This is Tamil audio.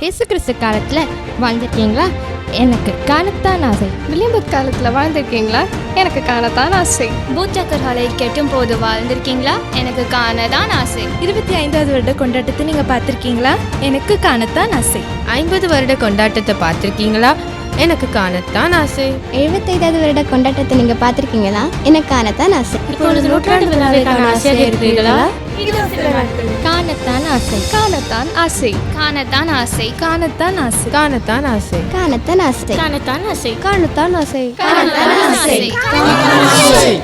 இயேசு கிறிஸ்து காலத்தில் வாழ்ந்திருக்கீங்களா? எனக்கு காணத்தான் ஆசை. விளிம்பு காலத்தில் வாழ்ந்திருக்கீங்களா? எனக்கு காணத்தான் ஆசை. பூச்சக்கர்களை கெட்டும் போது வாழ்ந்திருக்கீங்களா? எனக்கு காணதான் ஆசை. 25வது வருட கொண்டாட்டத்தை நீங்கள் பார்த்துருக்கீங்களா? எனக்கு காணத்தான் ஆசை. 50 வருட கொண்டாட்டத்தை பார்த்துருக்கீங்களா? எனக்கு காணத்தான் ஆசை. 75வது வருட கொண்டாட்டத்தை நீங்க பார்த்திருக்கீங்களா? எனக்கு காணத்தான் ஆசை. இப்பொழுது நூற்றாண்டு விழாவிற்கான ஆசையாக இருக்கிறீர்களா? காணத்தான் ஆசை. காணத்தான் ஆசை. காணத்தான் ஆசை. காணத்தான் ஆசை. காணத்தான் ஆசை. காணத்தான் ஆசை. காணத்தான் ஆசை. காணத்தான் ஆசை. காணத்தான் ஆசை.